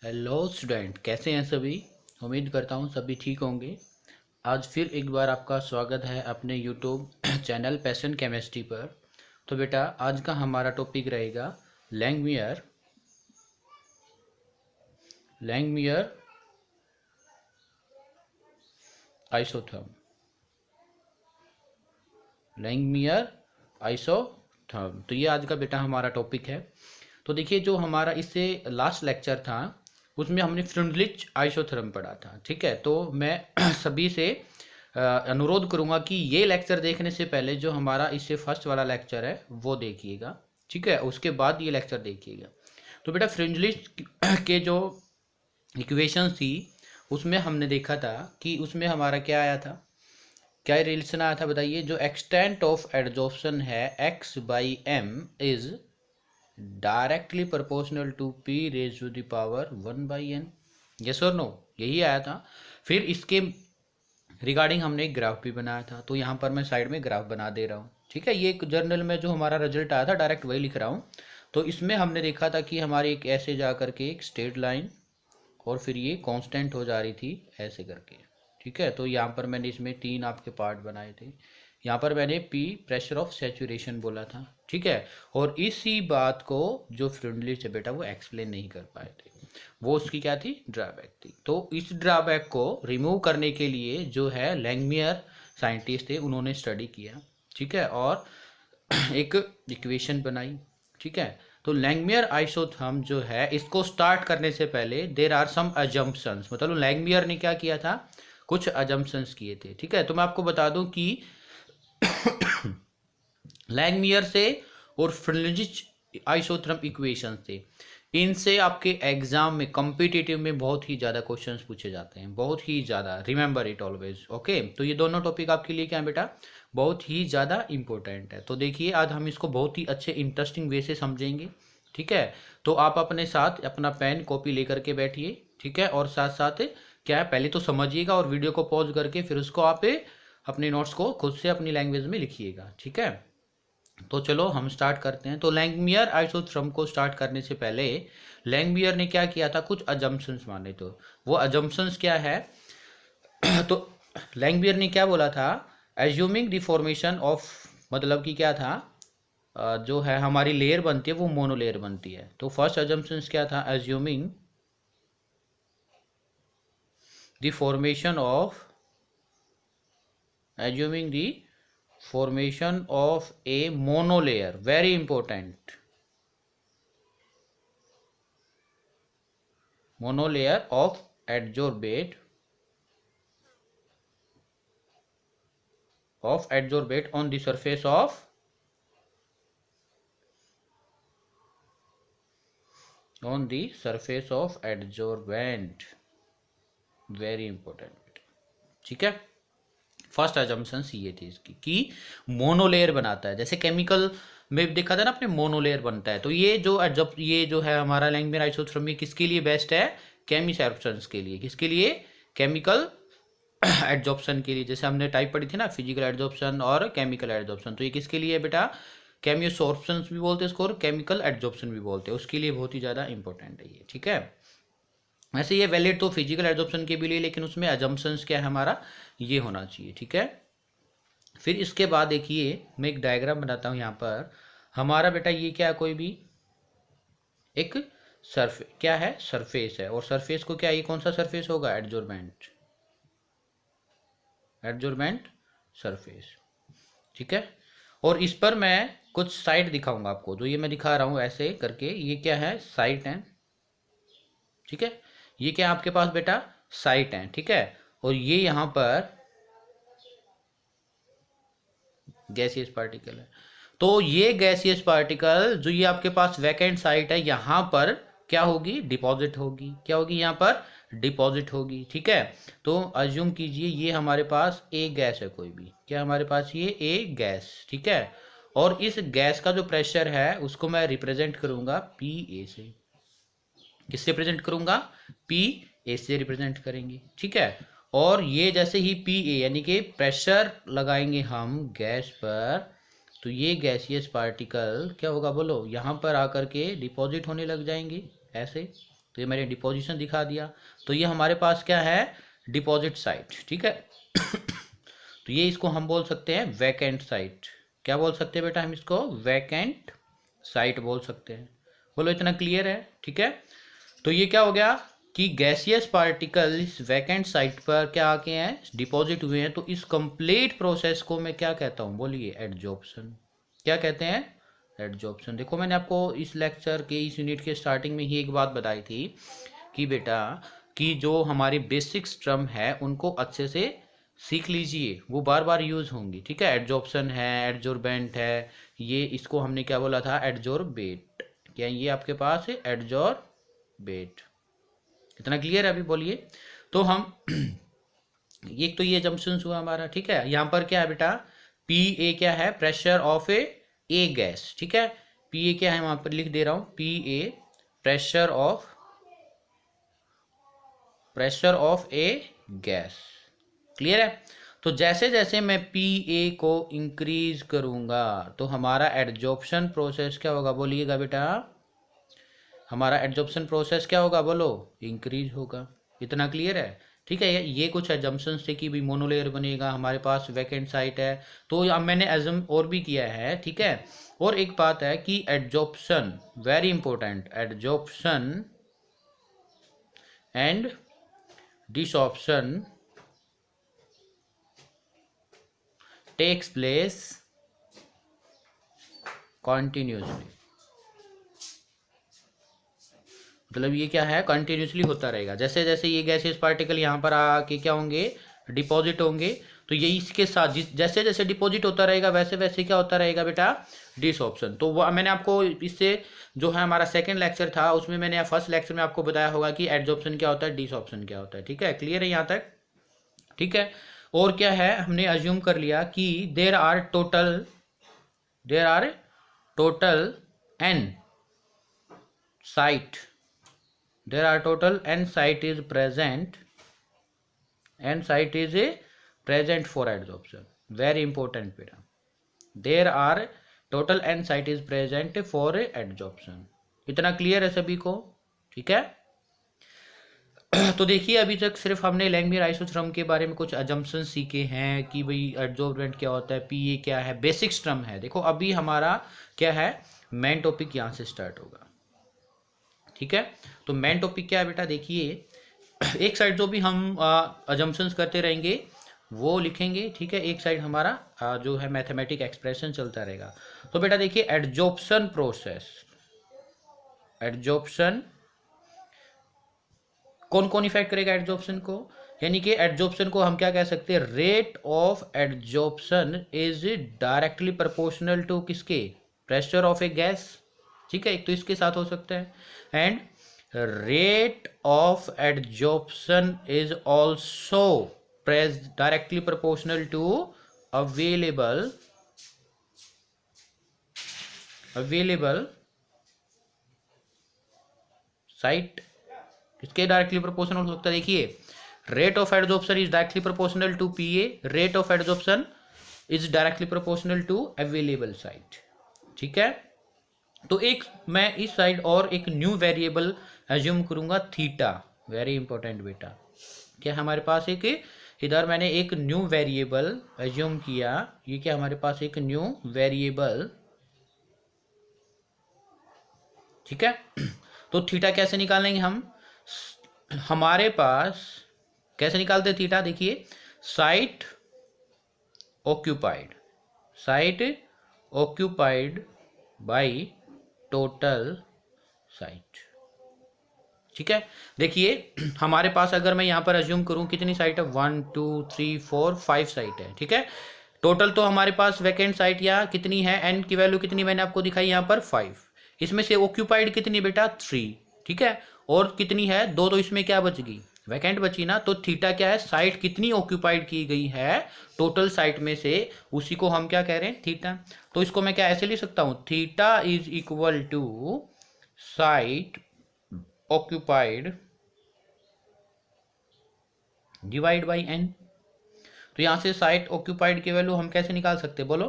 Hello student, कैसे हैं सभी। उम्मीद करता हूँ सभी ठीक होंगे। आज फिर एक बार आपका स्वागत है अपने यूट्यूब चैनल पैशन केमिस्ट्री पर। तो बेटा, आज का हमारा टॉपिक रहेगा लैंगमियर आइसोथर्म। लैंगमियर आइसोथर्म, तो ये आज का बेटा हमारा टॉपिक है। तो देखिए, जो हमारा इससे लास्ट लेक्चर था उसमें हमने फ्रिंडलिच आइसोथर्म पढ़ा था। ठीक है, तो मैं सभी से अनुरोध करूंगा कि ये लेक्चर देखने से पहले जो हमारा इससे फर्स्ट वाला लेक्चर है वो देखिएगा। ठीक है, उसके बाद ये लेक्चर देखिएगा। तो बेटा, फ्रिंडलिच के जो इक्वेशंस थी उसमें हमने देखा था कि उसमें हमारा क्या आया था, क्या रिलेशन आया था बताइए। जो एक्सटेंट ऑफ एडजॉर्प्शन है x by M is directly proportional to p raise to the power 1/n। Yes और नो, यही आया था। फिर इसके रिगार्डिंग हमने एक ग्राफ भी बनाया था, तो यहाँ पर मैं साइड में ग्राफ बना दे रहा हूँ। ठीक है, ये एक जर्नल में जो हमारा रिजल्ट आया था डायरेक्ट वही लिख रहा हूँ। तो इसमें हमने देखा था कि हमारी एक ऐसे जा करके एक स्ट्रेट लाइन और फिर ये कांस्टेंट हो जा रही थी ऐसे करके। ठीक है, तो यहाँ पर मैंने इसमें 3 आपके पार्ट बनाए थे। यहाँ पर मैंने P प्रेशर ऑफ सैचुरेशन बोला था। ठीक है, और इसी बात को जो फ्रिंडलिच है बेटा वो एक्सप्लेन नहीं कर पाए थे, वो उसकी क्या थी, ड्रॉबैक थी। तो इस ड्रॉबैक को रिमूव करने के लिए जो है लैंगमियर साइंटिस्ट थे, उन्होंने स्टडी किया। ठीक है, और एक इक्वेशन बनाई। ठीक है, तो लैंगमियर आइसोथर्म जो है इसको स्टार्ट करने से पहले देर आर सम अजम्पशंस, मतलब लैंगमियर ने क्या किया था, कुछ अजम्पशंस किए थे। ठीक है, तो मैं आपको बता दूं कि लैंगमियर से और फ्रिंडलिच आइसोथर्म इक्वेशंस थे, इनसे आपके एग्जाम में कॉम्पिटिटिव में बहुत ही ज़्यादा क्वेश्चंस पूछे जाते हैं, बहुत ही ज़्यादा। Remember it always. ओके, तो ये दोनों टॉपिक आपके लिए क्या है बेटा, बहुत ही ज़्यादा इंपॉर्टेंट है। तो देखिए, आज हम इसको बहुत ही अच्छे इंटरेस्टिंग वे से समझेंगे। ठीक है, तो आप अपने साथ अपना पेन कॉपी लेकर के बैठिए। ठीक है, और साथ साथ क्या है, पहले तो समझिएगा और वीडियो को पॉज करके फिर उसको आप अपने नोट्स को खुद से अपनी लैंग्वेज में लिखिएगा। ठीक है, तो चलो हम स्टार्ट करते हैं। तो लैंगमियर आइसोथर्म को स्टार्ट करने से पहले लैंगमियर ने क्या किया था, कुछ अजम्पशंस माने। तो वो अजम्पशंस क्या है तो लैंगमियर ने क्या बोला था, एज्यूमिंग द फॉर्मेशन ऑफ, मतलब कि क्या था, जो है हमारी लेयर बनती है वो मोनोलेयर बनती है। तो फर्स्ट अजम्पशंस क्या था, assuming the formation of a monolayer, very important, monolayer of adsorbate on the surface of adsorbent, very important। ठीक है, फर्स्ट अजम्पशंस ये थी इसकी कि मोनोलेयर बनाता है। जैसे केमिकल में देखा था ना आपने, मोनोलेयर बनता है। तो ये जो है हमारा लैंगमियर आइसोथर्म किसके लिए बेस्ट है, केमिसॉर्प्शंस के लिए। किसके लिए, केमिकल एडजॉर्प्शन के लिए। जैसे हमने टाइप पढ़ी थी ना, फिजिकल एडजॉर्प्शन और केमिकल एडजॉर्प्शन, तो ये किसके लिए है बेटा, केमिसॉर्प्शन भी बोलते हैं इसको और केमिकल एडजॉर्प्शन भी बोलते हैं, उसके लिए बहुत ही ज़्यादा इंपॉर्टेंट है ये। ठीक है, वैसे ये वैलिड तो फिजिकल एडजॉर्प्शन के भी लिए, लेकिन उसमें अजम्पशंस क्या है हमारा, ये होना चाहिए। ठीक है, फिर इसके बाद देखिए मैं एक डायग्राम बनाता हूँ यहाँ पर। हमारा बेटा ये क्या है, कोई भी एक क्या है, सरफेस है। और सरफेस को क्या, ये कौन सा सरफेस होगा, एडजॉर्बेंट सरफेस। ठीक है, और इस पर मैं कुछ साइड दिखाऊंगा आपको, जो ये मैं दिखा रहा हूँ ऐसे करके, ये क्या है, साइट है। ठीक है, ये क्या आपके पास बेटा, साइट है। ठीक है, और ये यहाँ पर गैसियस पार्टिकल है। तो ये गैसियस पार्टिकल जो ये आपके पास वैकेंट साइट है, यहाँ पर क्या होगी, डिपॉजिट होगी। क्या होगी, यहाँ पर डिपॉजिट होगी। ठीक है, तो अज्यूम कीजिए ये हमारे पास ए गैस है, कोई भी, क्या हमारे पास ये ए गैस। ठीक है, और इस गैस का जो प्रेशर है उसको मैं रिप्रेजेंट करूंगा पी ए से। किससे रिप्रेजेंट करूंगा, पी ए से रिप्रेजेंट करेंगे। ठीक है, और ये जैसे ही पी ए यानी कि प्रेशर लगाएंगे हम गैस पर, तो ये गैसियस पार्टिकल क्या होगा बोलो, यहाँ पर आकर के डिपॉजिट होने लग जाएंगे ऐसे। तो ये मैंने डिपोजिशन दिखा दिया। तो ये हमारे पास क्या है, डिपॉजिट साइट, ठीक है। तो ये इसको हम बोल सकते हैं वैकेंट साइट। क्या बोल सकते हैं बेटा हम इसको, वैकेंट साइट बोल सकते हैं। बोलो इतना क्लियर है, ठीक है। तो ये क्या हो गया कि गैसियस पार्टिकल इस वैकेंट साइट पर क्या आके हैं, डिपॉजिट हुए हैं। तो इस कंप्लीट प्रोसेस को मैं क्या कहता हूँ, बोलिए एडजॉर्प्शन। क्या कहते हैं, एडजॉर्प्शन। देखो मैंने आपको इस लेक्चर के इस यूनिट के स्टार्टिंग में ही एक बात बताई थी कि बेटा कि जो हमारी बेसिक टर्म है उनको अच्छे से सीख लीजिए, वो बार बार यूज होंगी, ठीक है। एडजॉर्प्शन है, एडजॉर्बेंट है, ये इसको हमने क्या बोला था, एडजॉर्बेट। क्या ये आपके पास है एडजॉर्बेट, इतना क्लियर है अभी, बोलिए। तो हम एक तो ये जंक्शन हुआ हमारा, ठीक है। यहाँ पर क्या है बेटा, पी ए क्या है, प्रेशर ऑफ ए गैस, ठीक है। पी ए क्या है, वहां पर लिख दे रहा हूं, P A pressure of a gas, clear है। तो जैसे जैसे मैं पी ए को इंक्रीज करूंगा तो हमारा एडजॉर्प्शन प्रोसेस क्या होगा, बोलिएगा बेटा, हमारा एडजॉर्प्शन प्रोसेस क्या होगा, बोलो, इंक्रीज होगा। इतना क्लियर है, ठीक है। ये कुछ एजम्पशन से कि भी मोनोलेयर बनेगा, हमारे पास वैकेंट साइट है। तो अब मैंने एजम और भी किया है, ठीक है। और एक बात है कि adsorption very important, adsorption and desorption takes place continuously. मतलब ये क्या है, कंटिन्यूसली होता रहेगा। जैसे जैसे ये गैसेस पार्टिकल यहाँ पर आके क्या होंगे, डिपॉजिट होंगे। तो ये इसके साथ जैसे जैसे डिपॉजिट होता रहेगा वैसे वैसे क्या होता रहेगा बेटा, डिसऑप्शन। तो वो मैंने आपको इससे जो है हमारा सेकंड लेक्चर था उसमें मैंने फर्स्ट लेक्चर में आपको बताया होगा कि एडजॉर्प्शन क्या होता है, डिसऑप्शन क्या होता है, ठीक है। क्लियर है यहाँ तक, ठीक है। और क्या है, हमने अज्यूम कर लिया कि there are total N site, there are total n site is present for adsorption, very important beta, there are total n site is present for adsorption। इतना क्लियर है सभी को, ठीक है। तो देखिए अभी तक सिर्फ हमने लैंगमुइर आइसोथर्म के बारे में कुछ अजम्पशन सीखे हैं कि भाई एडजॉर्बेंट क्या होता है, पीए क्या है, बेसिक टर्म है। देखो अभी हमारा क्या है, मेन टॉपिक यहाँ से स्टार्ट होगा, ठीक है। तो मेन टॉपिक क्या है बेटा, देखिए एक साइड जो भी हम अजम्पशंस करते रहेंगे वो लिखेंगे, ठीक है। एक साइड हमारा जो है मैथमेटिक एक्सप्रेशन चलता रहेगा। तो बेटा देखिए एडजॉर्प्शन प्रोसेस, एडजॉर्प्शन कौन कौन इफेक्ट करेगा एडजॉर्प्शन को, यानी कि एडजॉर्प्शन को हम क्या कह सकते हैं, rate of adsorption is directly proportional to किसके, प्रेशर ऑफ ए गैस, ठीक है। एक तो इसके साथ हो सकता है, and rate of adsorption is also directly proportional to available site। किसके डायरेक्टली प्रोपोर्शनल हो सकता है, देखिए rate of adsorption is directly proportional to P A, rate of adsorption is directly proportional to available site, ठीक है। तो एक मैं इस साइड और एक न्यू वेरिएबल एज्यूम करूंगा थीटा, वेरी इंपॉर्टेंट बेटा। क्या हमारे पास एक इधर मैंने एक न्यू वेरिएबल एज्यूम किया, ये क्या हमारे पास एक न्यू वेरिएबल, ठीक है। तो थीटा कैसे निकालेंगे हम, हमारे पास कैसे निकालते थीटा, देखिए site occupied by total site, ठीक है। देखिए हमारे पास अगर मैं यहाँ पर अज्यूम करूँ कितनी साइट है, 1 2 3 4 5 साइट है, ठीक है। टोटल तो हमारे पास वैकेंट साइट या कितनी है, एन की वैल्यू कितनी मैंने आपको दिखाई यहाँ पर 5, इसमें से ऑक्यूपाइड कितनी बेटा 3, ठीक है। और कितनी है 2, तो इसमें क्या बच गई, वैकेंट बची ना। तो थीटा क्या है, साइट कितनी ऑक्यूपाइड की गई है टोटल साइट में से, उसी को हम क्या कह रहे हैं, थीटा। तो इसको मैं क्या ऐसे लिख सकता हूँ, theta is equal to site occupied divide by N. तो यहां से साइट ऑक्यूपाइड की वैल्यू हम कैसे निकाल सकते हैं, बोलो,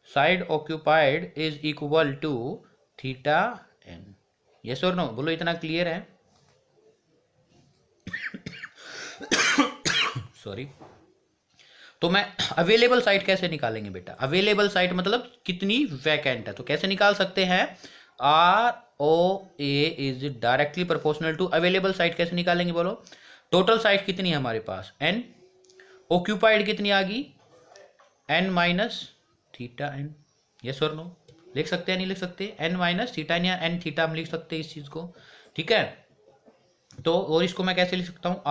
site occupied is equal to theta N, yes और नो, बोलो इतना क्लियर है? सॉरी। तो मैं अवेलेबल साइट कैसे निकालेंगे बेटा? अवेलेबल साइट मतलब कितनी वैकेंट है, तो कैसे निकाल सकते हैं? ROA is directly proportional to available site. कैसे निकालेंगे बोलो? टोटल साइट कितनी है हमारे पास? n। ऑक्यूपाइड कितनी आ गई? n minus theta n। Yes और नो? लिख सकते हैं नहीं लिख सकते? n माइनस थीटा n या n थीटा हम लिख सकते हैं इस चीज को, ठीक है। तो और इसको मैं कैसे लिख सकता हूँ?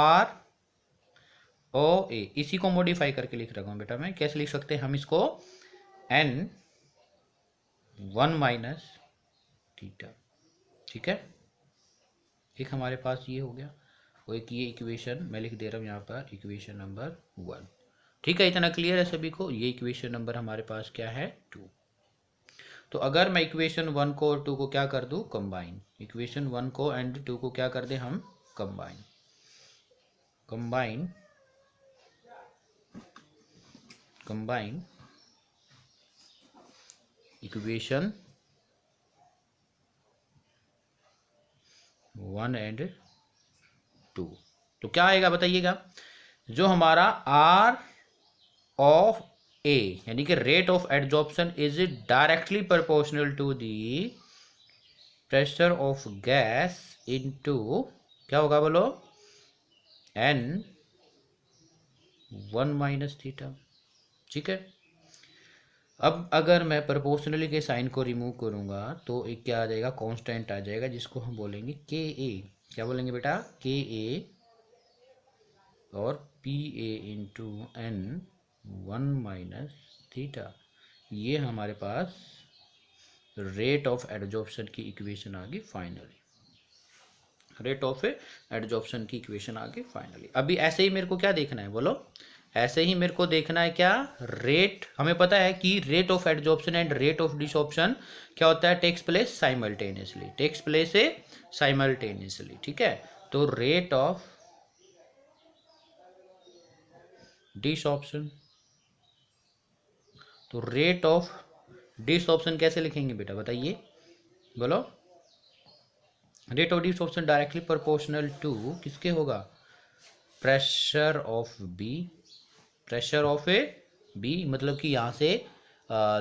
ROA, इसी को मॉडिफाई करके लिख रहा हूँ बेटा मैं। कैसे लिख सकते हैं हम इसको? n 1 माइनस थीटा, ठीक है। एक हमारे पास ये हो गया, वो एक ये इक्वेशन मैं लिख दे रहा हूँ यहाँ पर, इक्वेशन नंबर 1, ठीक है। इतना क्लियर है सभी को? ये इक्वेशन नंबर हमारे पास क्या है? 2। तो अगर मैं इक्वेशन 1 को और 2 को क्या कर दूँ? कंबाइन। इक्वेशन 1 को एंड 2 को क्या कर दें हम? कंबाइन। कंबाइन इक्वेशन 1 एंड 2, तो क्या आएगा बताइएगा? जो हमारा R ऑफ A यानी कि rate of adsorption is directly proportional to the pressure of gas into क्या होगा बोलो? n 1 माइनस थीटा, ठीक है। अब अगर मैं प्रोपोर्शनली के साइन को रिमूव करूंगा तो एक क्या आ जाएगा? कांस्टेंट आ जाएगा, जिसको हम बोलेंगे KA। क्या बोलेंगे बेटा? KA और PA into n 1 minus theta. ये हमारे पास रेट ऑफ एडजॉर्प्शन की इक्वेशन आ गई फाइनली। रेट ऑफ एडजॉर्प्शन की इक्वेशन आ गई फाइनली। अभी ऐसे ही मेरे को क्या देखना है बोलो? ऐसे ही मेरे को देखना है क्या? रेट, हमें पता है कि rate of adsorption and rate of desorption क्या होता है? Takes place simultaneously, takes place simultaneously, ठीक है। तो रेट ऑफ डिसऑर्प्शन, तो रेट ऑफ डिसऑर्प्शन कैसे लिखेंगे बेटा बताइए? बोलो। Rate of desorption directly proportional to किसके होगा? Pressure of B. Pressure of B मतलब कि यहाँ से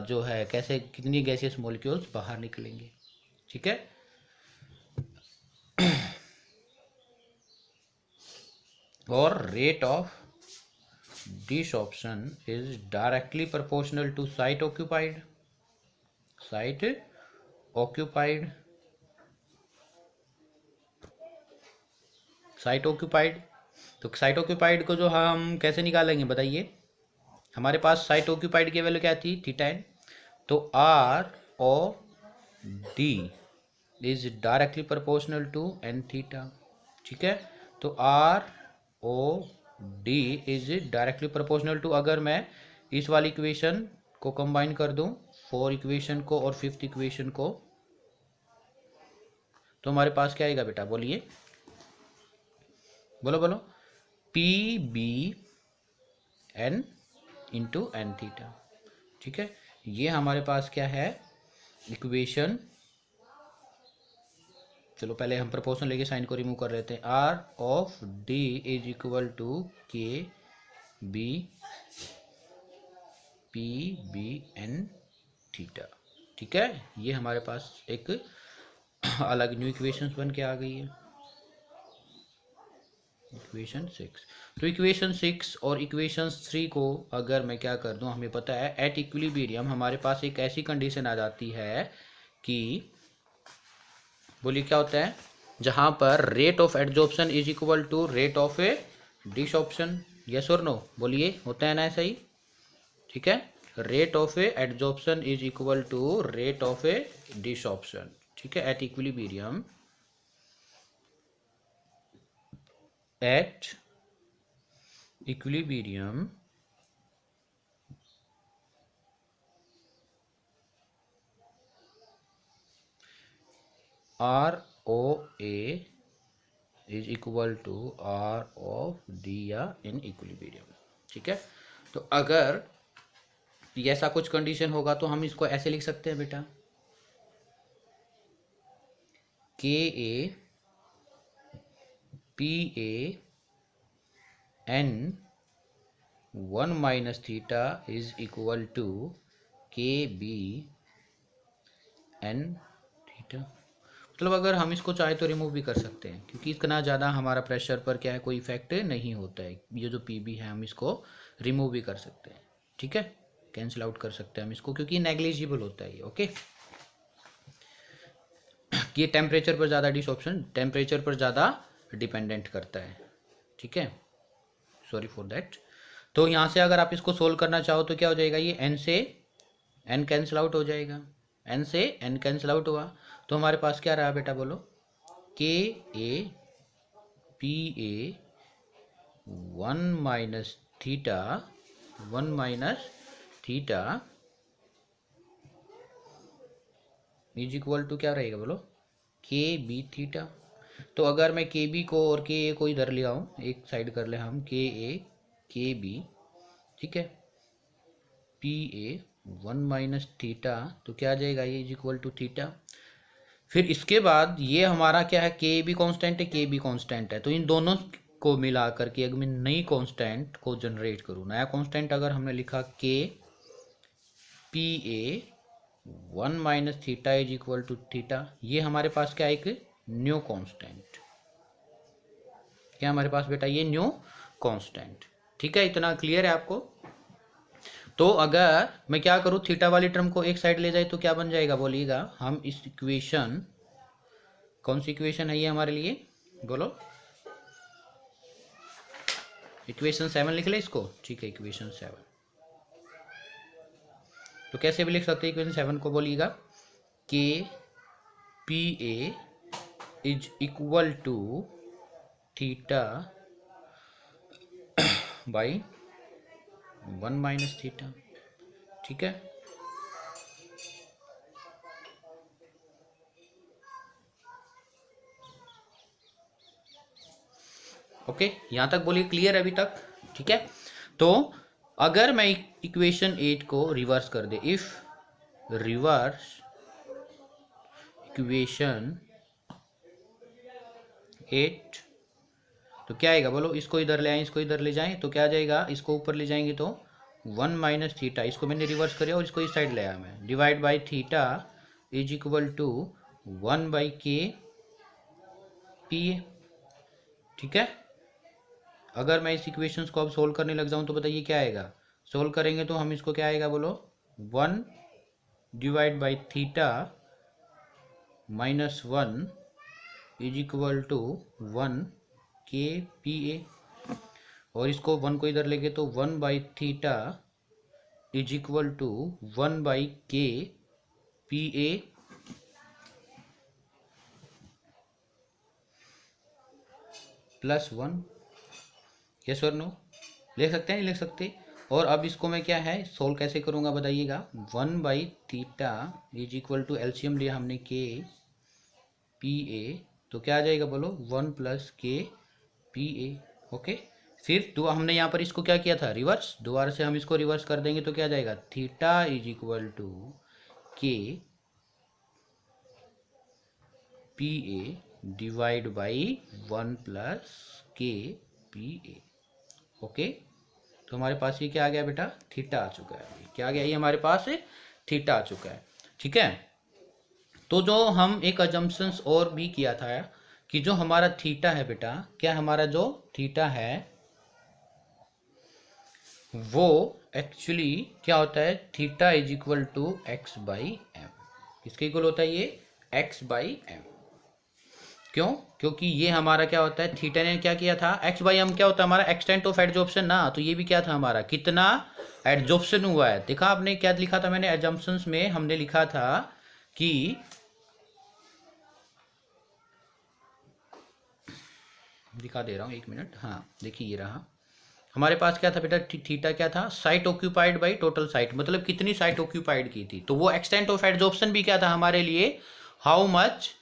जो है कैसे कितनी गैसियस मॉलिक्यूल्स बाहर निकलेंगे, ठीक है। और rate of desorption is directly proportional to site occupied. Site occupied, site occupied. तो साइट ऑक्यूपाइड को जो हम कैसे निकालेंगे बताइए? हमारे पास साइट ऑक्यूपाइड की वैल्यू क्या थी? Theta n। तो ROD is directly proportional to n theta, ठीक है। तो ROD is directly proportional to, अगर मैं इस वाली इक्वेशन को कंबाइन कर दूं, 4 इक्वेशन को और 5th इक्वेशन को, तो हमारे पास क्या आएगा बेटा? बोलिए, बोलो बोलो। PBN इंटू n थीटा, ठीक है। ये हमारे पास क्या है? इक्वेशन, चलो पहले हम प्रोपोर्शन लेके साइन को रिमूव कर लेते हैं। R of D is equal to KB PBN theta, ठीक है। ये हमारे पास एक अलग न्यू इक्वेशन बन के आ गई है, इक्वेशन 6। तो इक्वेशन 6 और इक्वेशन 3 को अगर मैं क्या कर दूं, हमें पता है एट इक्विलिब्रियम हमारे पास एक ऐसी कंडीशन आ जाती है कि, बोलिए क्या होता है? जहां पर rate of adsorption is equal to rate of desorption. Yes और नो? बोलिए, होता है ना ऐसा ही? ठीक है, rate of adsorption is equal to rate of desorption, ठीक है, at equilibrium. At equilibrium ROA is equal to R of D या इन इक्विलिब्रियम, ठीक है। तो अगर ऐसा कुछ कंडीशन होगा तो हम इसको ऐसे लिख सकते हैं बेटा K A P A N 1 minus theta is equal to K B N theta. मतलब अगर हम इसको चाहे तो रिमूव भी कर सकते हैं, क्योंकि इतना ज़्यादा हमारा प्रेशर पर क्या है कोई इफेक्ट नहीं होता है। ये जो पी बी है हम इसको रिमूव भी कर सकते हैं, ठीक है, कैंसिल आउट कर सकते हैं हम इसको, क्योंकि नेग्लिजिबल होता है ये। ओके, ये टेम्परेचर पर ज़्यादा डिसऑप्शन टेम्परेचर पर ज़्यादा डिपेंडेंट करता है, ठीक है, सॉरी फॉर दैट। तो यहाँ से अगर आप इसको सोल्व करना चाहो तो क्या हो जाएगा, ये n से n कैंसिल आउट हो जाएगा, n से n कैंसिल आउट हुआ तो हमारे पास क्या रहा बेटा, बोलो, K A P A 1 minus theta is equal to क्या रहेगा, बोलो, के बी थीटा। तो अगर मैं के बी को और के ए को इधर ले आऊँ, एक साइड कर ले हम, के ए के बी, ठीक है, पी ए 1 माइनस थीटा, तो क्या आ जाएगा, ये इज इक्वल टू थीटा। फिर इसके बाद ये हमारा क्या है, के बी कॉन्स्टेंट है, के बी कॉन्स्टेंट है, तो इन दोनों को मिला करके अगर मैं नई कॉन्स्टेंट को जनरेट करूँ, नया कॉन्स्टेंट अगर हमने लिखा K P A 1 minus theta is equal to theta, ये हमारे पास क्या है, एक न्यू कॉन्स्टेंट, क्या हमारे पास बेटा, ये न्यू कॉन्स्टेंट, ठीक है, इतना क्लियर है आपको। तो अगर मैं क्या करूँ, थीटा वाली टर्म को एक साइड ले जाए तो क्या बन जाएगा, बोलिएगा। हम इस इक्वेशन, कौन सी इक्वेशन है ये हमारे लिए, बोलो, इक्वेशन 7 लिख ले इसको, ठीक है, इक्वेशन 7। तो कैसे भी लिख सकते हैं इक्वेशन 7 को, बोलिएगा, K P A is equal to theta by 1 minus theta, ठीक है। ओके, यहां तक बोलिए, क्लियर अभी तक, ठीक है। तो अगर मैं इक्वेशन 8 को रिवर्स कर दे, इफ रिवर्स इक्वेशन 8, तो क्या आएगा, बोलो, इसको इधर ले आए, इसको इधर ले जाएं तो क्या आ जाएगा, इसको ऊपर ले जाएंगे तो 1 माइनस थीटा, इसको मैंने रिवर्स कर दिया और इसको इस साइड ले आया मैं, divide by theta is equal to 1 by K P A, ठीक है। अगर मैं इस इक्वेशंस को अब सोल्व करने लग जाऊं तो बताइए क्या आएगा, सोल्व करेंगे तो हम इसको क्या आएगा, बोलो, 1 divide by theta minus 1 is equal to 1 K P ए, और इसको 1 को इधर लेके तो 1 by theta is equal to 1 by K P A plus 1, yes और नो, लिख सकते हैं, नहीं लिख सकते। और अब इसको मैं क्या है सोल्व कैसे करूँगा बताइएगा, 1 by theta is equal to, LCM लिया हमने, के पी ए, तो क्या आ जाएगा, बोलो, 1 प्लस के पी ए, ओके। फिर हमने यहाँ पर इसको क्या किया था, रिवर्स, दोबारा से हम इसको रिवर्स कर देंगे तो क्या आ जाएगा, theta is equal to K P A divide by 1 plus K P A, okay. तो हमारे पास ये क्या आ गया बेटा, थीटा आ चुका है, क्या आ गया, ये हमारे पास थीटा आ चुका है, ठीक है। तो जो हम एक अजम्पशंस और भी किया था कि जो हमारा थीटा है बेटा, क्या हमारा जो थीटा है वो एक्चुअली क्या होता है, theta is equal to X by M, किसके इक्वल होता है ये, एक्स बाई एम। क्यों, क्योंकि ये हमारा क्या होता है, थीटा ने क्या किया था, एक्स बाई एम क्या होता है हमारा, एक्सटेंट ऑफ एडजॉर्प्शन ना, तो ये भी क्या था हमारा, कितना एडजॉर्प्शन हुआ है। देखा आपने क्या लिखा था, मैंने एजम्पशंस में हमने लिखा था कि दिखा दे रहा हूँ, एक मिनट, हाँ देखिए ये रहा हमारे पास क्या था बेटा, थीटा क्या था, site occupied by total site, मतलब कितनी साइट ऑक्यूपाइड की थी। तो वो एक्सटेंट ऑफ एडजॉर्प्शन भी क्या था हमारे लिए, how much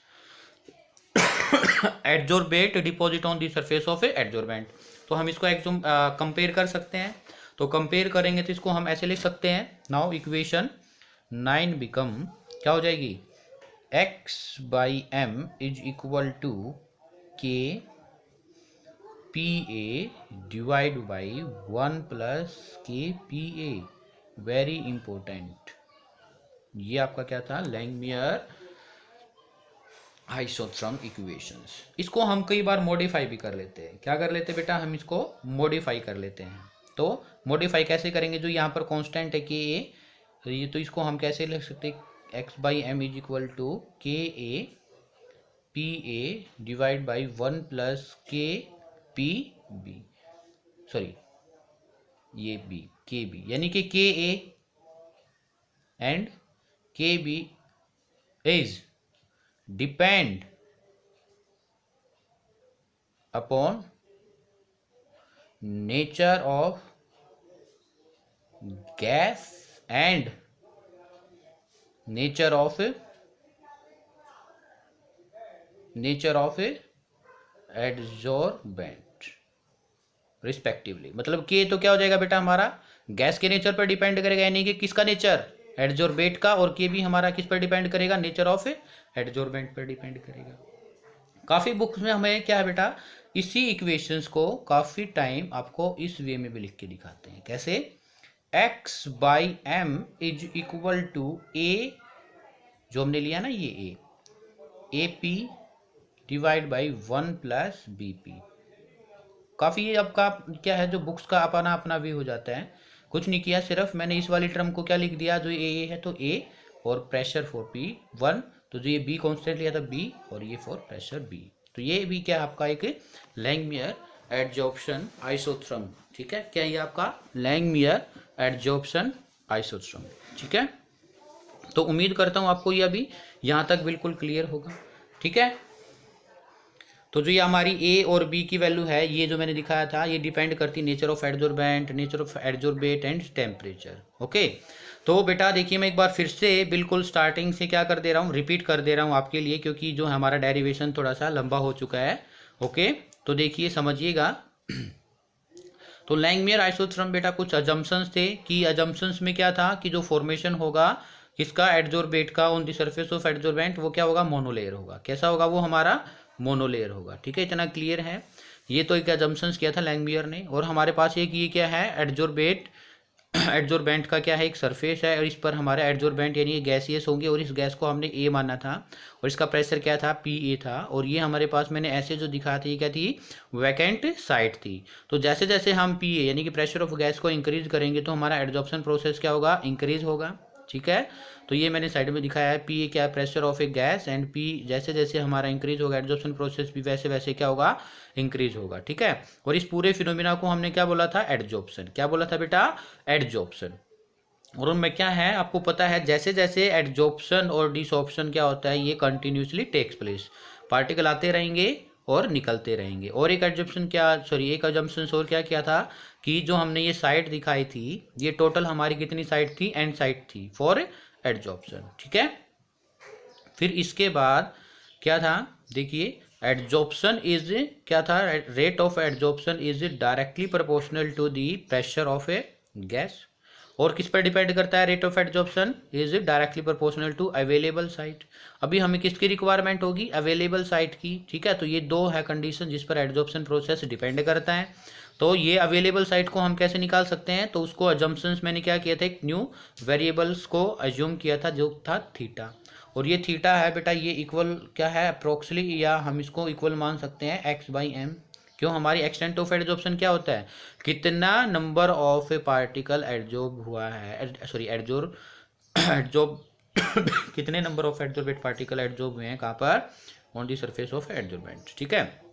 adsorbate deposit on the surface of A adsorbent. तो हम इसको कंपेयर कर सकते हैं, तो कंपेयर करेंगे तो इसको हम ऐसे लिख सकते हैं, नाउ इक्वेशन 9 बिकम क्या हो जाएगी, x by M is equal to K P A divide by 1 plus K P A. Very important, ये आपका क्या था, लैंगमियर आइसोथर्म इक्वेशंस। इसको हम कई बार मॉडिफाई भी कर लेते हैं। क्या कर लेते हैं बेटा, हम इसको मॉडिफाई कर लेते हैं। तो मॉडिफाई कैसे करेंगे, जो यहाँ पर कांस्टेंट है के ए, ये तो इसको हम कैसे लिख सकते हैं, x by M is equal to K A P A divide by 1 plus K P B, sorry ये बी के बी, यानी कि K A and K B is depend upon nature of gas and nature of adsorbent respectively. मतलब के तो क्या हो जाएगा बेटा, हमारा गैस के नेचर पर डिपेंड करेगा, यानी कि किसका नेचर, एडजॉर्बेंट का, और के भी हमारा किस पर डिपेंड करेगा, नेचर ऑफ एडजॉर्बेंट पर डिपेंड करेगा। काफ़ी बुक्स में हमें क्या है बेटा, इसी इक्वेशंस को काफ़ी टाइम आपको इस वे में भी लिख के दिखाते हैं। कैसे, x by M is equal to A, जो हमने लिया ना ये A P divide by 1 plus B P. काफ़ी ये आपका क्या है, जो बुक्स का अपना अपना भी हो जाता है। कुछ नहीं किया, सिर्फ मैंने इस वाली टर्म को क्या लिख दिया, जो ए है तो ए, और प्रेशर फॉर पी 1, तो जो ये बी कॉन्स्टेंट लिया था बी, और ये फॉर प्रेशर बी। तो ये भी क्या आपका एक लैंगमियर एडजॉर्प्शन आइसोथर्म, ठीक है, क्या ये आपका लैंगमियर एडजॉर्प्शन आइसोथर्म, ठीक है। तो उम्मीद करता हूँ आपको ये अभी यहाँ तक बिल्कुल क्लियर होगा, ठीक है। तो जो ये हमारी ए और बी की वैल्यू है, ये जो मैंने दिखाया था, ये डिपेंड करती nature of adsorbent, nature of adsorbate and temperature. Okay, तो बेटा देखिए, मैं एक बार फिर से बिल्कुल स्टार्टिंग से क्या कर दे रहा हूँ, रिपीट कर दे रहा हूँ आपके लिए, क्योंकि जो हमारा डेरिवेशन थोड़ा सा लंबा हो चुका है। ओके, तो देखिए समझिएगा। तो लैंगमियर आइसोथर्म बेटा कुछ अजम्पशंस थे, कि अजम्पशंस में क्या था, कि जो फॉर्मेशन होगा किसका, एडजॉर्बेट का on the surface of adsorbent, वो क्या होगा, मोनोलेयर होगा। कैसा होगा वो, हमारा मोनोलेयर होगा, ठीक है। इतना क्लियर है। ये तो एक अजम्पशंस किया था लैंगमियर ने। और हमारे पास एक ये क्या है, एडजॉर्बेंट का क्या है, एक सरफेस है, और इस पर हमारा एडजॉर्बेंट यानी गैसियस होंगे, और इस गैस को हमने ए माना था, और इसका प्रेशर क्या था, पी ए था। और ये हमारे पास मैंने ऐसे जो दिखाया था, ये क्या थी, वैकेंट साइट थी। तो जैसे जैसे हम पी ए यानी कि प्रेशर ऑफ गैस को इंक्रीज करेंगे, तो हमारा एडजॉर्प्शन प्रोसेस क्या होगा, इंक्रीज होगा, ठीक है। तो ये मैंने साइड में दिखाया है, पी ए क्या है, pressure of a gas, and P जैसे जैसे हमारा इंक्रीज होगा, एडजॉर्प्शन प्रोसेस भी वैसे वैसे क्या होगा, इंक्रीज होगा, ठीक है। और इस पूरे फिनोमिना को हमने क्या बोला था, एडजॉर्प्शन। क्या बोला था बेटा, एडजॉर्प्शन। और उनमें क्या है, आपको पता है, जैसे जैसे एडजॉर्प्शन और डिसॉर्प्शन क्या होता है, ये कंटिन्यूसली टेक्स प्लेस, पार्टिकल आते रहेंगे और निकलते रहेंगे। और एक एडजॉर्प्शन क्या, सॉरी एक अजम्पशन और क्या किया था, कि जो हमने ये साइड दिखाई थी, ये टोटल हमारी कितनी साइड थी, एंड साइड थी फॉर एडजॉर्प्शन, ठीक है। फिर इसके बाद क्या था, देखिए एडजॉर्प्शन इज क्या था, rate of adsorption is directly proportional to the pressure of a gas. और किस पर डिपेंड करता है, rate of adsorption is directly proportional to available site. अभी हमें किसकी रिक्वायरमेंट होगी, अवेलेबल साइट की, ठीक है। तो ये दो है कंडीशन जिस पर एडजॉर्प्शन प्रोसेस डिपेंड करता है। तो ये अवेलेबल साइट को हम कैसे निकाल सकते हैं, तो उसको अजम्पशंस मैंने क्या किया था, एक न्यू वेरिएबल्स को अज्यूम किया था, जो था थीटा। और ये थीटा है बेटा, ये इक्वल क्या है, अप्रोक्सली, या हम इसको इक्वल मान सकते हैं एक्स बाई एम। क्यों, हमारी एक्सटेंट ऑफ एडजॉर्प्शन क्या होता है, कितना नंबर ऑफ पार्टिकल एडजॉर्ब हुआ है, सॉरी एडजॉर्ब कितने number of adsorbate particle adsorb हुए हैं, कहाँ पर, on the surface of adsorbent, ठीक है।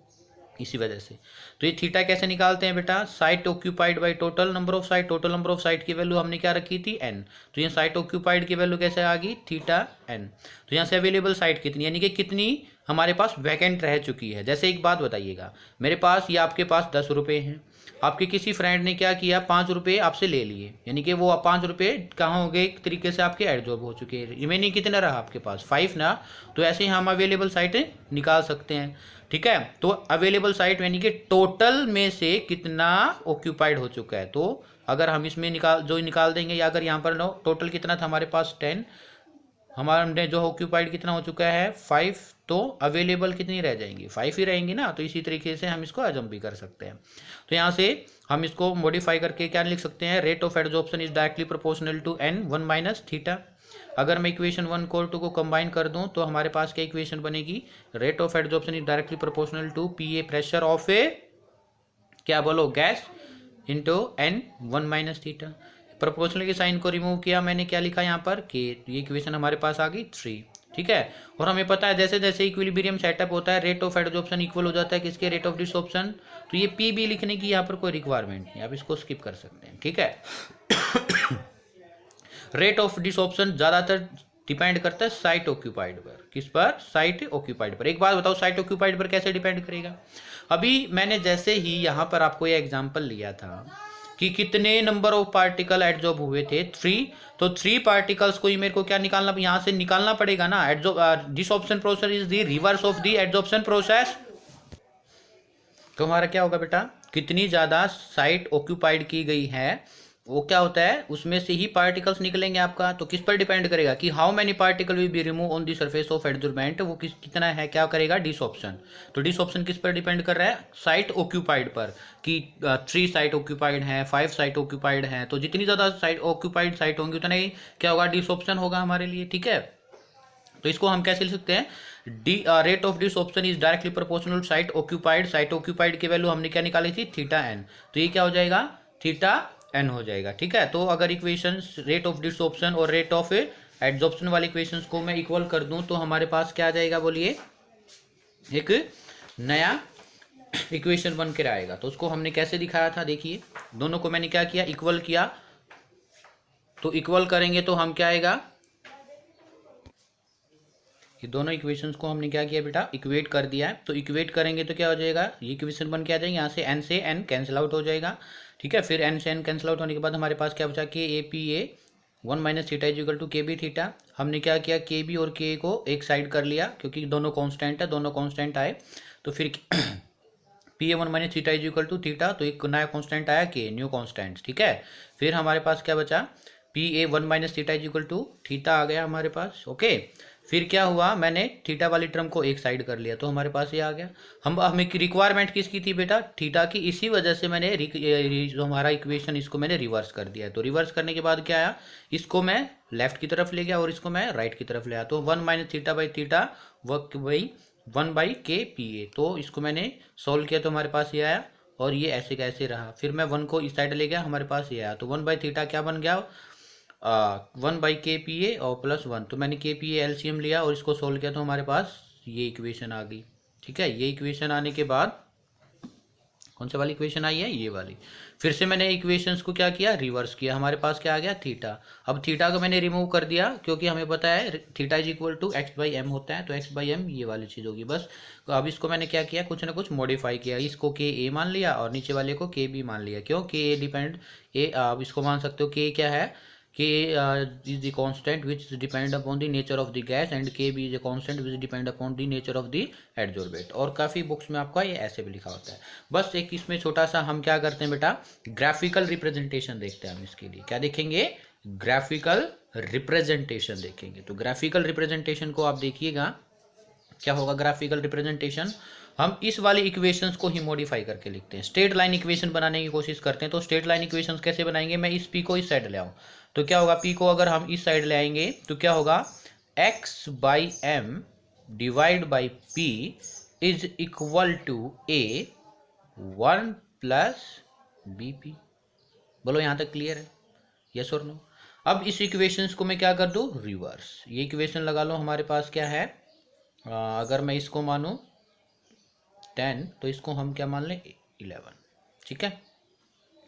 इसी वजह से तो ये थीटा कैसे निकालते हैं बेटा, site occupied by total number of site. Total number of site की वैल्यू हमने क्या रखी थी, एन। तो ये साइट ऑक्यूपाइड की वैल्यू कैसे आ गई, थीटा एन। तो यहाँ से अवेलेबल साइट कितनी, यानी कि कितनी हमारे पास वैकेंट रह चुकी है। जैसे एक बात बताइएगा, मेरे पास या आपके पास 10 रुपये हैं, आपके किसी फ्रेंड ने क्या किया, 5 रुपये आपसे ले लिए, यानी कि वो 5 रुपये कहाँ हो गए, एक तरीके से आपके एडजॉर्ब हो चुके हैं। रिमेनिंग कितना रहा आपके पास, 5 ना। तो ऐसे ही हम अवेलेबल साइट निकाल सकते हैं, ठीक है। तो अवेलेबल साइट यानी कि टोटल में से कितना ऑक्यूपाइड हो चुका है। तो अगर हम इसमें निकाल देंगे, या अगर यहाँ पर नो टोटल कितना था हमारे पास 10, हमारा हमने जो ऑक्यूपाइड कितना हो चुका है 5, तो अवेलेबल कितनी रह जाएंगी 5 ही रहेंगी ना। तो इसी तरीके से हम इसको अजम भी कर सकते हैं। तो यहाँ से हम इसको मॉडिफाई करके क्या लिख सकते हैं, rate of adsorption is directly proportional to n 1 minus theta. अगर मैं इक्वेशन 1 और 2 को कंबाइन कर दूं तो हमारे पास क्या इक्वेशन बनेगी, rate of adsorption is directly proportional to P A pressure of A क्या बोलो gas into n 1 minus theta. Proportional के साइन को रिमूव किया मैंने, क्या लिखा यहाँ पर के, ये इक्वेशन हमारे पास आ गई 3। ठीक है, और हमें पता है जैसे जैसे इक्विलिब्रियम सेटअप होता है रेट ऑफ एड्जॉर्प्शन इक्वल हो जाता है किसके, रेट ऑफ डिसऑर्प्शन। तो ये पी बी लिखने की यहाँ पर कोई रिक्वायरमेंट नहीं, आप इसको स्किप कर सकते हैं। ठीक है रेट ऑफ डिसऑर्प्शन ज्यादातर डिपेंड करता है साइट ऑक्यूपाइड पर। किस पर, साइट ऑक्यूपाइड पर। एक बात बताओ, साइट ऑक्यूपाइड पर कैसे डिपेंड करेगा। अभी मैंने जैसे ही यहाँ पर आपको ये एग्जांपल लिया था कि कितने नंबर ऑफ पार्टिकल एडजॉर्ब हुए थे 3, तो 3 पार्टिकल्स को ही मेरे को क्या निकालना, यहाँ से निकालना पड़ेगा ना। Desorption process is the reverse of the adsorption process. तो हमारा क्या होगा बेटा, कितनी ज्यादा साइट ऑक्यूपाइड की गई है वो क्या होता है, उसमें से ही पार्टिकल्स निकलेंगे आपका। तो किस पर डिपेंड करेगा कि how many particle will be remove on the surface of adsorbent, वो कितना है, क्या करेगा, डिसऑर्प्शन। तो डिसऑर्प्शन किस पर डिपेंड कर रहा है, साइट ऑक्यूपाइड पर, कि 3 साइट ऑक्यूपाइड है, 5 साइट ऑक्यूपाइड है। तो जितनी ज्यादा साइट ऑक्यूपाइड साइट होंगी उतना ही क्या होगा, डिसऑर्प्शन होगा हमारे लिए। ठीक है, तो इसको हम कैसे लिख सकते हैं, rate of desorption is directly proportional site occupied. Site occupied की वैल्यू हमने क्या निकाली थी, थीटा एन। तो ये क्या हो जाएगा, थीटा एन हो जाएगा। ठीक है, तो अगर इक्वेशंस रेट ऑफ डिसऑर्प्शन और रेट ऑफ एड्जॉर्प्शन वाली इक्वेशंस को मैं इक्वल कर दूं तो हमारे पास क्या आ जाएगा, बोलिए, एक नया इक्वेशन बन के आएगा। तो उसको हमने कैसे दिखाया था, देखिए दोनों को मैंने क्या किया, इक्वल किया। तो इक्वल करेंगे तो हम क्या आएगा, ये दोनों इक्वेशंस को हमने क्या किया बेटा, इक्वेट कर दिया है। तो इक्वेट करेंगे तो क्या हो जाएगा, ये इक्वेशन बन के आ जाएंगे, यहाँ से n कैंसिल आउट हो जाएगा। ठीक है, फिर n से n कैंसिल आउट होने के बाद हमारे पास क्या बचा, K A P A 1 minus theta is equal to K B theta. हमने क्या किया, के बी और के को एक साइड कर लिया क्योंकि दोनों कॉन्स्टेंट है, दोनों कॉन्स्टेंट आए। तो फिर P A 1 minus theta is equal to theta, तो एक नया कॉन्स्टेंट आया के, न्यू कॉन्स्टेंट। ठीक है, फिर हमारे पास क्या बचा, P A 1 minus theta is equal to theta आ गया हमारे पास। ओके, फिर क्या हुआ, मैंने थीटा वाली टर्म को एक साइड कर लिया तो हमारे पास ये आ गया। हमें रिक्वायरमेंट किसकी थी बेटा, थीटा की। इसी वजह से मैंने जो हमारा इक्वेशन इसको मैंने रिवर्स कर दिया। तो रिवर्स करने के बाद क्या आया, इसको मैं लेफ्ट की तरफ ले गया और इसको मैं राइट की तरफ ले आया। तो 1 minus theta by theta work by 1 by K P ए। तो इसको मैंने सोल्व किया तो हमारे पास ये आया और ये ऐसे कैसे रहा। फिर मैं 1 को इस साइड ले गया, हमारे पास ये आया। तो 1 बाई थीटा क्या बन गया, 1 बाई के पी ए और प्लस 1। तो मैंने के पी ए एलसीएम लिया और इसको सोल्व किया तो हमारे पास ये इक्वेशन आ गई। ठीक है, ये इक्वेशन आने के बाद कौन सी वाली इक्वेशन आई है, ये वाली। फिर से मैंने इक्वेशंस को क्या किया, रिवर्स किया। हमारे पास क्या आ गया, थीटा। अब थीटा को मैंने रिमूव कर दिया क्योंकि हमें पता है theta is equal to X by M होता है। तो एक्स बाई एम ये वाली चीज़ होगी बस। तो अब इसको मैंने क्या किया, कुछ ना कुछ मॉडिफाई किया। इसको के ए मान लिया और नीचे वाले को के बी मान लिया। क्यों, के ए डिपेंड ए, आप इसको मान सकते हो के क्या है, K is the constant which depend upon the nature of the gas and Kb is a constant which depend upon the nature of the adsorbate। और काफ़ी बुक्स में आपका ये ऐसे भी लिखा होता है। बस एक इसमें छोटा सा हम क्या करते हैं बेटा, ग्राफिकल रिप्रेजेंटेशन देखते हैं हम। इसके लिए क्या देखेंगे, ग्राफिकल रिप्रेजेंटेशन देखेंगे। तो ग्राफिकल रिप्रेजेंटेशन को आप देखिएगा क्या होगा। ग्राफिकल रिप्रेजेंटेशन हम इस वाली इक्वेशंस को ही मॉडिफाई करके लिखते हैं। स्ट्रेट लाइन इक्वेशन बनाने की कोशिश करते हैं। तो स्ट्रेट लाइन इक्वेशंस कैसे बनाएंगे, मैं इस पी को इस साइड ले आऊँ तो क्या होगा, पी को अगर हम इस साइड ले आएंगे तो क्या होगा, X by M divide by P is equal to A 1 plus B P. बोलो यहाँ तक क्लियर है, यस और नो। अब इस इक्वेशंस को मैं क्या कर दूँ, रिवर्स। ये इक्वेशन लगा लो, हमारे पास क्या है, अगर मैं इसको मानूँ 10 तो इसको हम क्या मान लें 11। ठीक है,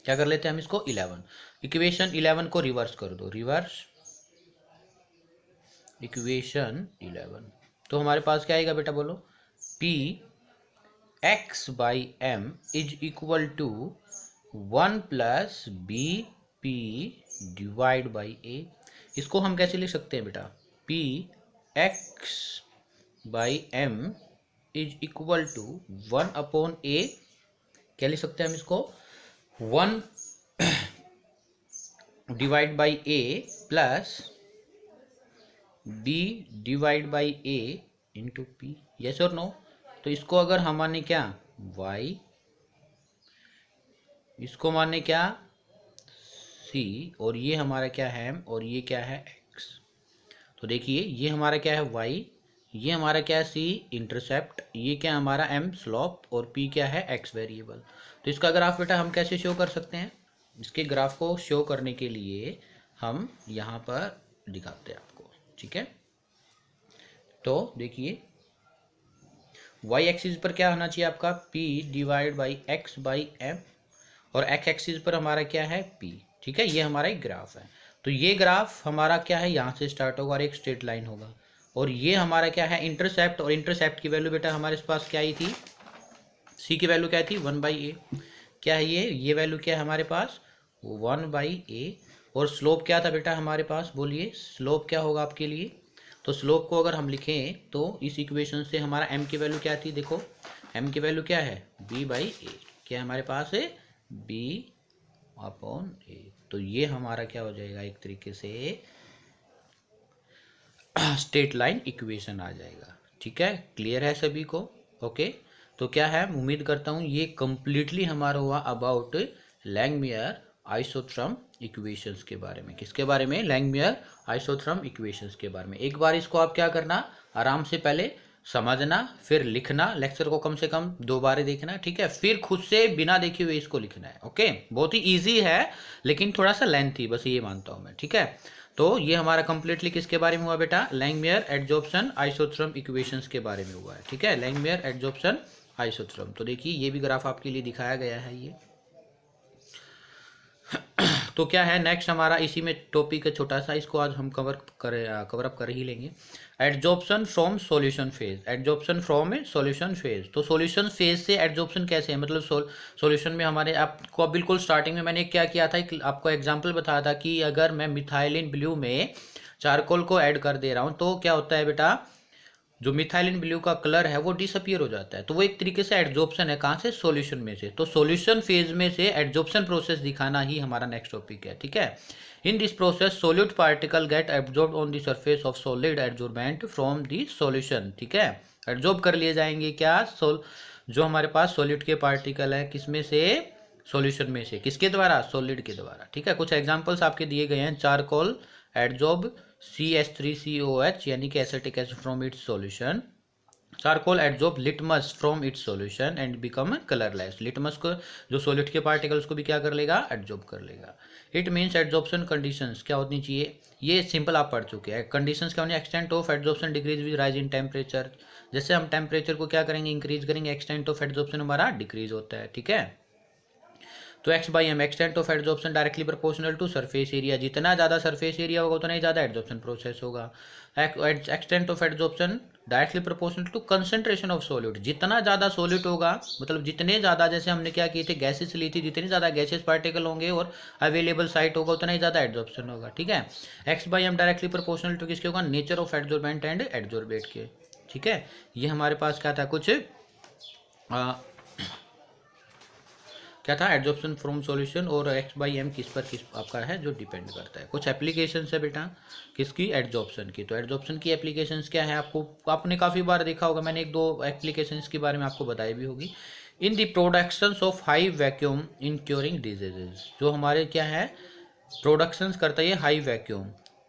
क्या कर लेते हैं हम इसको 11। इक्वेशन 11 को रिवर्स कर दो, रिवर्स इक्वेशन 11। तो हमारे पास क्या आएगा बेटा, बोलो, P x by M is equal to 1 plus B P divide by A. इसको हम कैसे लिख सकते हैं बेटा, P x by M is equal to 1 upon A. क्या लिख सकते हैं हम इसको, 1 divide by A plus B divide by A into P, yes और नो। तो इसको अगर हम माने क्या y, इसको माने क्या c, और ये हमारा क्या है m, और ये क्या है x। तो देखिए ये हमारा क्या है y, ये हमारा क्या है c इंटरसेप्ट, ये क्या हमारा m स्लोप, और p क्या है x वेरिएबल। तो इसका ग्राफ बेटा हम कैसे शो कर सकते हैं? इसके ग्राफ को शो करने के लिए हम यहाँ पर दिखाते हैं आपको, ठीक है। तो देखिए y एक्सिस पर क्या होना चाहिए आपका p divide by x by m, और x एक्सिस पर हमारा क्या है p, ठीक है। ये हमारा एक ग्राफ है। तो ये ग्राफ हमारा क्या है, यहाँ से स्टार्ट होगा और एक स्ट्रेट लाइन होगा, और ये हमारा क्या है इंटरसेप्ट, और इंटरसेप्ट की वैल्यू बेटा हमारे पास क्या आई थी, c की वैल्यू क्या थी 1/a, क्या है ये वैल्यू क्या है हमारे पास 1/a, और स्लोप क्या था बेटा हमारे पास, बोलिए स्लोप क्या होगा आपके लिए। तो स्लोप को अगर हम लिखें तो इस इक्वेशन से हमारा m की वैल्यू क्या थी, देखो m की वैल्यू क्या है b/a, क्या हमारे पास है b/a। तो ये हमारा क्या हो जाएगा, एक तरीके से स्ट्रेट लाइन इक्वेशन आ जाएगा, ठीक है। क्लियर है सभी को? ओके। तो क्या है, उम्मीद करता हूँ ये कंप्लीटली हमारा हुआ अबाउट लैंगमियर आइसोथर्म इक्वेशंस के बारे में। किसके बारे में? लैंगमियर आइसोथर्म इक्वेशंस के बारे में। एक बार इसको आप क्या करना, आराम से पहले समझना, फिर लिखना, लेक्चर को कम से कम 2 बार देखना, ठीक है। फिर खुद से बिना देखे हुए इसको लिखना है, ओके। बहुत ही ईजी है लेकिन थोड़ा सा लेंथी, बस ये मानता हूँ मैं, ठीक है। तो ये हमारा कंप्लीटली किसके बारे में हुआ बेटा, लैंगमियर एडजॉर्प्शन आइसोथर्म इक्वेशंस के बारे में हुआ है, ठीक है। Langmuir adsorption isotherm. तो देखिए ये भी ग्राफ आपके लिए दिखाया गया है ये। तो क्या है नेक्स्ट हमारा इसी में टॉपिक है छोटा सा, इसको आज हम कवर अप कर ही लेंगे। Adsorption from solution phase, adsorption from solution phase. तो सॉल्यूशन फेज से एडजॉर्प्शन कैसे है, मतलब सॉल्यूशन में हमारे आपको बिल्कुल स्टार्टिंग में मैंने क्या किया था, आपको एग्जांपल बताया था कि अगर मैं मिथाइलिन ब्लू में चारकोल को ऐड कर दे रहा हूँ तो क्या होता है बेटा, जो मिथाइलिन ब्लू का कलर है वो डिसअपियर हो जाता है। तो वो एक तरीके से एडजॉर्प्शन है, कहाँ से, सॉल्यूशन में से। तो सॉल्यूशन फेज में से एडजॉर्प्शन प्रोसेस दिखाना ही हमारा नेक्स्ट टॉपिक है, ठीक है। In this process solute particle gate absorb on the surface of solid adsorbent from the solution, ठीक है। एब्जॉर्ब कर लिए जाएंगे क्या, जो हमारे पास सॉलिड के पार्टिकल है, किसमें से, सॉल्यूशन में से। किसके द्वारा, सॉलिड के द्वारा, ठीक है। कुछ एग्जांपल्स आपके दिए गए हैं, चारकोल एडजॉर्ब CH3COH यानी कि acetic acid from its solution, charcoal adsorb litmus from its solution and become colourless. Litmus को जो सॉलिड के पार्टिकल्स को भी क्या कर लेगा, एडजॉर्ब कर लेगा। इट मीन्स एडजॉर्प्शन कंडीशंस क्या होनी चाहिए, ये सिंपल आप पढ़ चुके हैं। कंडीशंस क्या होनी, extent of adsorption decrease with rise in temperature. जैसे हम टेम्परेचर को क्या करेंगे, इंक्रीज करेंगे, एक्सटेंट ऑफ एडजॉर्प्शन हमारा डिक्रीज होता है, ठीक है। तो x/m extent of adsorption directly proportional to surface area, जितना ज़्यादा सरफेस एरिया होगा उतना ही ज़्यादा एडजॉर्प्शन प्रोसेस होगा। Extent of adsorption directly proportional to concentration of solid, जितना ज़्यादा सॉलिड होगा, मतलब जितने ज़्यादा, जैसे हमने क्या किए थे, गैसेस ली थी, जितने ज़्यादा गैसेस पार्टिकल होंगे और अवेलेबल साइट होगा उतना ही ज़्यादा एडजॉर्प्शन होगा, ठीक है। x/m डायरेक्टली प्रोपोर्शनल टू किसके होगा, nature of adsorbent and adsorbate के, ठीक है। ये हमारे पास क्या था, कुछ क्या था, एडजॉर्प्शन फ्रॉम सॉल्यूशन, और x/m किस पर किस आपका है, जो डिपेंड करता है। कुछ एप्लीकेशंस है बेटा किसकी, एडजॉर्प्शन की। तो एडजॉर्प्शन की एप्लीकेशंस क्या है, आपने काफ़ी बार देखा होगा, मैंने 1-2 एप्लीकेशंस के बारे में आपको बताई भी होगी। In the productions of high vacuum in curing diseases, जो हमारे क्या है प्रोडक्शंस करता है हाई वैक्यूम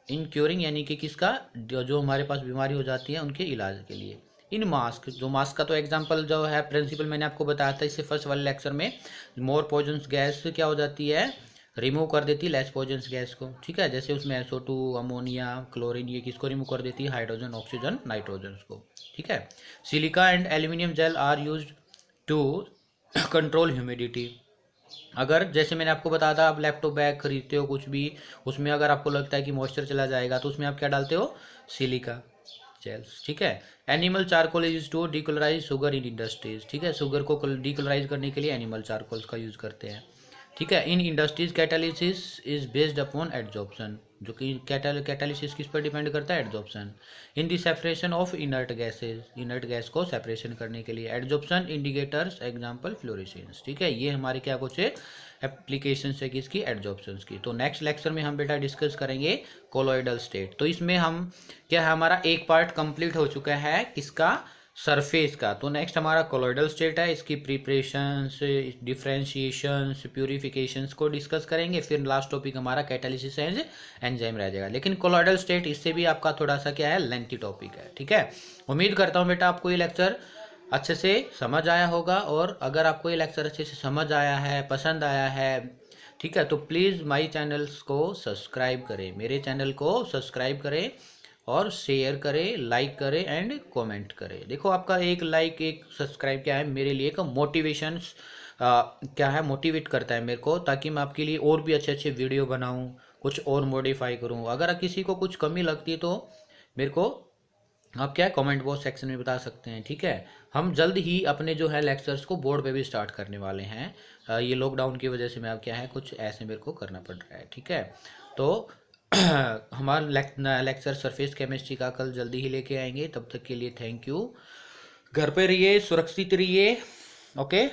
इन क्योरिंग, यानी कि किसका, जो हमारे पास बीमारी हो जाती है उनके इलाज के लिए। इन मास्क, जो मास्क का तो एग्जांपल जो है प्रिंसिपल मैंने आपको बताया था इससे फर्स्ट वाले लेक्चर में, मोर पॉइजनस गैस क्या हो जाती है, रिमूव कर देती है लेस पॉइजनस गैस को, ठीक है। जैसे उसमें SO2, अमोनिया, क्लोरीन, ये किसको रिमूव कर देती है, हाइड्रोजन, ऑक्सीजन, नाइट्रोजन को, ठीक है। Silica and aluminium gel are use to control humidity. अगर जैसे मैंने आपको बताया था, आप लैपटॉप बैग खरीदते हो कुछ भी, उसमें अगर आपको लगता है कि मॉइस्चर चला जाएगा तो उसमें आप क्या डालते हो, सिलिका जेल्स, ठीक है। Animal charcoal is to decolourise sugar in industries, ठीक है। शुगर को डिकलराइज करने के लिए एनिमल चारकोल्स का यूज करते हैं, ठीक है। In industries catalysis is based upon adsorption, जो कि कैटालिसिस किस पर डिपेंड करता है, adsorption. In the separation of inert gases, inert gas को सेपरेशन करने के लिए। एडजॉर्प्शन इंडिकेटर्स एग्जांपल फ्लोरेसेंस, ठीक है। ये हमारे क्या कुछ एप्लीकेशन है किसकी, एडजॉर्प्शन की। तो नेक्स्ट लेक्चर में हम बेटा डिस्कस करेंगे कोलॉइडल स्टेट। तो इसमें हम क्या है, हमारा एक पार्ट कंप्लीट हो चुका है किसका, सरफेस का। तो नेक्स्ट हमारा कोलॉइडल स्टेट है, इसकी प्रिपरेशंस, डिफ्रेंशिएशंस, प्यूरिफिकेशंस को डिस्कस करेंगे। फिर लास्ट टॉपिक हमारा कैटालिसिस एंड एंजाइम रह जाएगा। लेकिन कोलॉइडल स्टेट इससे भी आपका थोड़ा सा क्या है, लेंथी टॉपिक है, ठीक है। उम्मीद करता हूँ बेटा आपको ये लेक्चर अच्छे से समझ आया होगा, और अगर आपको ये लेक्चर अच्छे से समझ आया है, पसंद आया है, ठीक है, तो प्लीज़ माई चैनल्स को सब्सक्राइब करें, मेरे चैनल को सब्सक्राइब करें और शेयर करें, लाइक करें एंड कमेंट करें। देखो आपका एक लाइक, एक सब्सक्राइब क्या है मेरे लिए एक मोटिवेशन, क्या है, मोटिवेट करता है मेरे को, ताकि मैं आपके लिए और भी अच्छे अच्छे वीडियो बनाऊं, कुछ और मॉडिफाई करूं। अगर किसी को कुछ कमी लगती है तो मेरे को आप क्या है कमेंट बॉक्स सेक्शन में बता सकते हैं, ठीक है। हम जल्द ही अपने जो है लेक्चर्स को बोर्ड पे भी स्टार्ट करने वाले हैं। ये लॉकडाउन की वजह से मैं अब क्या है कुछ ऐसे मेरे को करना पड़ रहा है, ठीक है। तो हमारा लेक्चर सरफेस केमिस्ट्री का कल जल्दी ही लेके आएंगे। तब तक के लिए थैंक यू। घर पे रहिए, सुरक्षित रहिए, ओके।